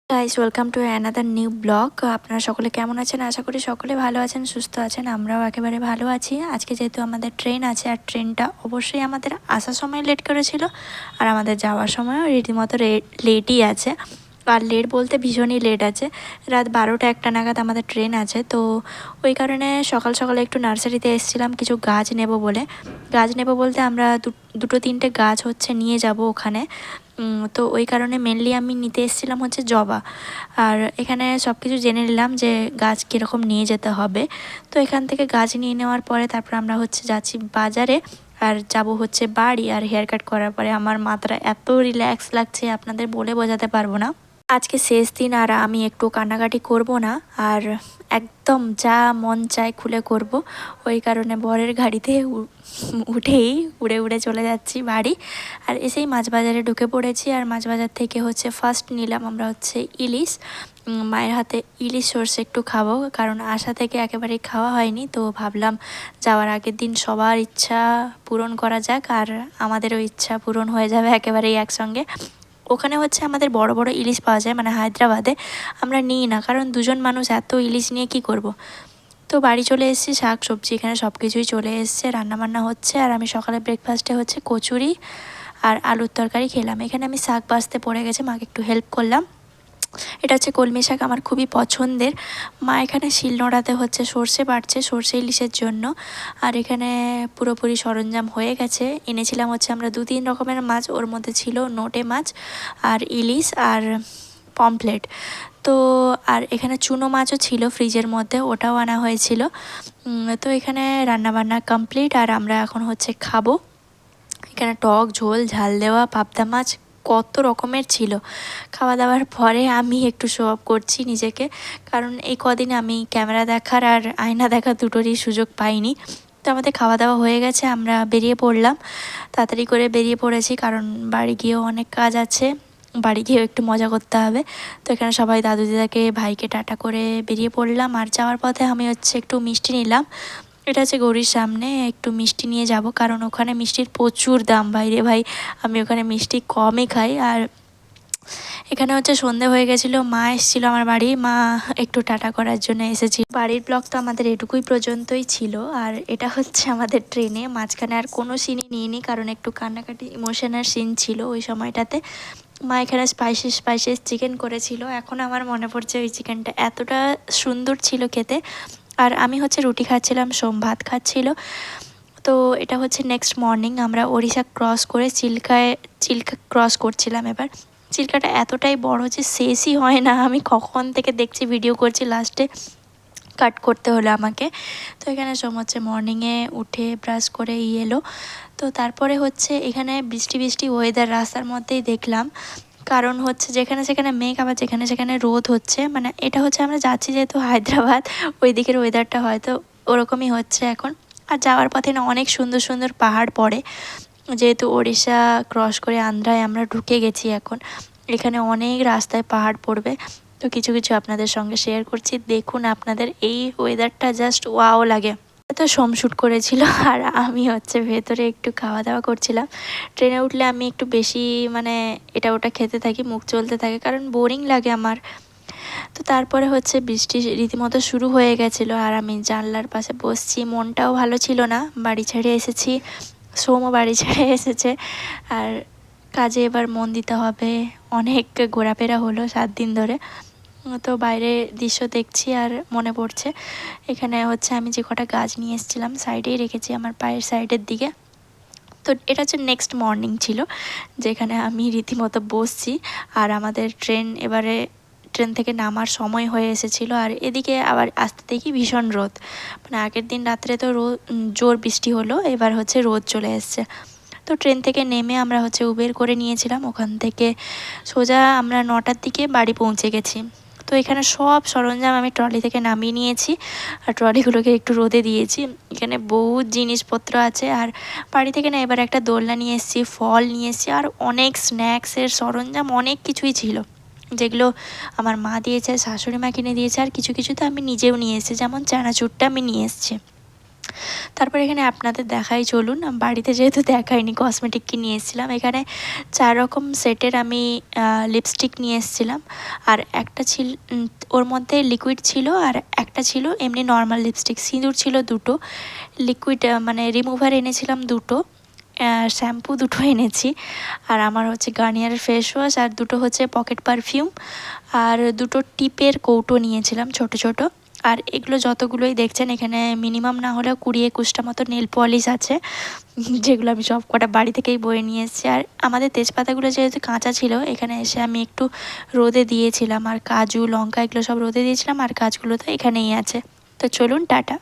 Guys welcome to another new blog. আপনারা সকলে কেমন আছেন? আশা করি সকলে ভালো আছেন, সুস্থ আছেন। আমরাও একেবারে ভালো আছি। আজকে যেহেতু আমাদের ট্রেন আছে, আর ট্রেনটা অবশ্যই আমাদের আসার সময় লেট করেছিল, আর আমাদের যাওয়ার সময়ও রীতিমতো লেটই আছে। আর লেট বলতে ভীষণই লেট আছে। রাত 12টা-1টা নাগাদ আমাদের ট্রেন আছে। তো ওই কারণে সকাল সকালে একটু নার্সারিতে এসেছিলাম কিছু গাছ নেব বলে। গাছ নেব বলতে আমরা দুটো তিনটে গাছ হচ্ছে নিয়ে যাব ওখানে। তো ওই কারণে মেনলি আমি নিতে এসেছিলাম হচ্ছে জবা। আর এখানে সব কিছু জেনে নিলাম যে গাছ কীরকম নিয়ে যেতে হবে। তো এখান থেকে গাছ নিয়ে নেওয়ার পরে তারপর আমরা হচ্ছে যাচ্ছি বাজারে, আর যাব হচ্ছে বাড়ি। আর হেয়ার কাট করার পরে আমার মাথাটা এত রিল্যাক্স লাগছে, আপনাদের বলে বোঝাতে পারবো না। আজকে শেষ দিন, আর আমি একটু কান্নাকাটি করব না, আর একদম যা মন চায় খুলে করব। ওই কারণে বরের গাড়িতে উঠেই উড়ে উড়ে চলে যাচ্ছি বাড়ি। আর এসেই মাছ বাজারে ঢুকে পড়েছি। আর মাছ বাজার থেকে হচ্ছে ফার্স্ট নিলাম আমরা হচ্ছে ইলিশ। মায়ের হাতে ইলিশ সর্ষে একটু খাবো, কারণ আশা থেকে একেবারেই খাওয়া হয়নি। তো ভাবলাম যাওয়ার আগের দিন সবার ইচ্ছা পূরণ করা যাক, আর আমাদেরও ইচ্ছা পূরণ হয়ে যাবে একেবারেই একসঙ্গে। ওখানে হচ্ছে আমাদের বড় বড় ইলিশ পাওয়া যায়, মানে হায়দ্রাবাদে। আমরা নিই না, কারণ দুজন মানুষ এত ইলিশ নিয়ে কি করব। তো বাড়ি চলে এসেছি, শাক সবজি এখানে সব কিছুই চলে এসছে, রান্নাবান্না হচ্ছে। আর আমি সকালে ব্রেকফাস্টে হচ্ছে কচুরি আর আলুর তরকারি খেলাম। এখানে আমি শাক বাছতে পড়ে গেছে, মাকে একটু হেল্প করলাম। এটা হচ্ছে কলমি শাক, আমার খুবই পছন্দের। মা এখানে শিলনোড়াতে হচ্ছে সর্ষে বাটছে, সর্ষে ইলিশের জন্য। আর এখানে পুরোপুরি সরঞ্জাম হয়ে গেছে। এনেছিলাম হচ্ছে আমরা 2-3 রকমের মাছ, ওর মধ্যে ছিল নোটে মাছ আর ইলিশ আর পমফ্লেট। তো আর এখানে চুনো মাছও ছিল ফ্রিজের মধ্যে, ওটাও আনা হয়েছিল। তো এখানে রান্নাবান্না কমপ্লিট, আর আমরা এখন হচ্ছে খাবো। এখানে টক ঝোল ঝাল দেওয়া পাবদা মাছ কত রকমের ছিল। খাওয়া দাওয়ার পরে আমি একটু শো অফ করছি নিজেকে, কারণ এই কদিন আমি ক্যামেরা দেখার আর আয়না দেখার দুটোরই সুযোগ পাইনি। তো আমাদের খাওয়া দাওয়া হয়ে গেছে, আমরা বেরিয়ে পড়লাম। তাড়াতাড়ি করে বেরিয়ে পড়েছি, কারণ বাড়ি গিয়েও অনেক কাজ আছে, বাড়ি গিয়েও একটু মজা করতে হবে। তো এখানে সবাই দাদু দিদাকে ভাইকে টাটা করে বেরিয়ে পড়লাম। আর যাওয়ার পথে আমি হচ্ছে একটু মিষ্টি নিলাম। এটা হচ্ছে গৌরীর সামনে, একটু মিষ্টি নিয়ে যাব, কারণ ওখানে মিষ্টির প্রচুর দাম বাইরে ভাই। আমি ওখানে মিষ্টি কমই খাই। আর এখানে হচ্ছে সন্ধে হয়ে গেছিলো, মা এসেছিল আমার বাড়ি, মা একটু টাটা করার জন্য এসেছিল। বাড়ির ব্লগ তো আমাদের এটুকুই পর্যন্তই ছিল। আর এটা হচ্ছে আমাদের ট্রেনে, মাঝখানে আর কোনো সিনই নিইনি, কারণ একটু কান্নাকাটি ইমোশনাল সিন ছিল ওই সময়টাতে। মা এখানে স্পাইসেস চিকেন করেছিল। এখন আমার মনে পড়ছে ওই চিকেনটা এতটা সুন্দর ছিল খেতে। আর আমি হচ্ছে রুটি খাচ্ছিলাম, সোম ভাত খাচ্ছিল। তো এটা হচ্ছে নেক্সট মর্নিং, আমরা ওড়িশা ক্রস করে চিল্কা ক্রস করছিলাম। এবার চিল্কাটা এতটাই বড় যে শেষই হয় না, আমি কখন থেকে দেখছি, ভিডিও করছি, লাস্টে কাট করতে হলো আমাকে। তো এখানে হচ্ছে মর্নিংয়ে উঠে ব্রাশ করে এলো। তো তারপরে হচ্ছে এখানে বৃষ্টি ওয়েদার রাস্তার মধ্যেই দেখলাম, কারণ হচ্ছে যেখানে সেখানে মেঘ, আবার যেখানে সেখানে রোদ হচ্ছে। মানে এটা হচ্ছে আমরা যাচ্ছি যেহেতু হায়দ্রাবাদ, ওই দিকের ওয়েদারটা হয়তো ওরকমই হচ্ছে এখন। আর যাওয়ার পথে না অনেক সুন্দর সুন্দর পাহাড় পড়ে, যেহেতু ওড়িশা ক্রস করে আন্ধ্রায় আমরা ঢুকে গেছি এখন। এখানে অনেক রাস্তায় পাহাড় পড়বে। তো কিছু কিছু আপনাদের সঙ্গে শেয়ার করছি, দেখুন আপনাদের এই ওয়েদারটা জাস্ট ওয়াও লাগে। তো শ্যুট করেছিল, আর আমি হচ্ছে ভেতরে একটু খাওয়া দাওয়া করছিলাম। ট্রেনে উঠলে আমি একটু বেশি মানে এটা ওটা খেতে থাকি, মুখ চলতে থাকে, কারণ বোরিং লাগে আমার। তো তারপরে হচ্ছে বৃষ্টি রীতিমতো শুরু হয়ে গেছিলো, আর আমি জানলার পাশে বসছি, মনটাও ভালো ছিল না। বাড়ি ছেড়ে এসেছি, সোমও বাড়ি ছেড়ে এসেছে। আর কাজে এবার মন দিতে হবে। অনেক ঘোরাফেরা হলো 7 দিন ধরে। তো বাইরে দৃশ্য দেখছি, আর মনে পড়ছে এখানে হচ্ছে আমি যে কটা গাছ নিয়ে এসেছিলাম সাইডেই রেখেছি, আমার পায়ের সাইডের দিকে। তো এটা হচ্ছে নেক্সট মর্নিং ছিল, যেখানে আমি রীতিমতো বসছি। আর আমাদের ট্রেন থেকে নামার সময় হয়ে এসেছিলো। আর এদিকে আবার আসতে দেখি ভীষণ রোদ, মানে আগের দিন রাত্রে তো জোর বৃষ্টি হলো, এবার হচ্ছে রোদ চলে এসছে। তো ট্রেন থেকে নেমে আমরা হচ্ছে উবের করে নিয়েছিলাম, ওখান থেকে সোজা আমরা 9টার দিকে বাড়ি পৌঁছে গেছি। তো এখানে সব সরঞ্জাম আমি ট্রলি থেকে নামিয়ে নিয়েছি, আর ট্রলিগুলোকে একটু রোদে দিয়েছি। এখানে বহুত জিনিসপত্র আছে। আর বাড়ি থেকে না এবার একটা দোলনা নিয়ে এসেছি, ফল নিয়ে এসেছি, আর অনেক স্ন্যাক্সের সরঞ্জাম, অনেক কিছুই ছিল, যেগুলো আমার মা দিয়েছে, শাশুড়ি মা কিনে দিয়েছে। আর কিছু কিছু তো আমি নিজেও নিয়ে এসেছি, যেমন চানাচুরটা আমি নিয়ে এসেছি। তারপর এখানে আপনাদের দেখাই চলুন, বাড়িতে যেহেতু দেখাইনি কসমেটিক কি নিয়ে এসেছিলাম। এখানে 4 রকম সেটের আমি লিপস্টিক নিয়ে এসেছিলাম। আর একটা ছিল ওর মধ্যে লিকুইড ছিল, আর একটা ছিল এমনি নর্মাল লিপস্টিক। সিঁদুর ছিল দুটো, লিকুইড মানে রিমুভার এনেছিলাম দুটো, শ্যাম্পু দুটো এনেছি, আর আমার হচ্ছে গার্নিয়ারের ফেস ওয়াশ, আর দুটো হচ্ছে পকেট পারফিউম, আর দুটো টিপের কৌটো নিয়েছিলাম ছোট ছোট। আর এগুলো যতগুলোই দেখছেন এখানে মিনিমাম না হলেও 20-21টা মতো নেল পলিশ আছে, যেগুলো আমি সব কটা বাড়ি থেকেই বয়ে নিয়ে এসেছি। আর আমাদের তেজপাতাগুলো যেহেতু কাঁচা ছিল, এখানে এসে আমি একটু রোদে দিয়েছিলাম, আর কাজু লঙ্কা এগুলো সব রোদে দিয়েছিলাম, আর কাজগুলো তো এখানেই আছে। তো চলুন টাটা।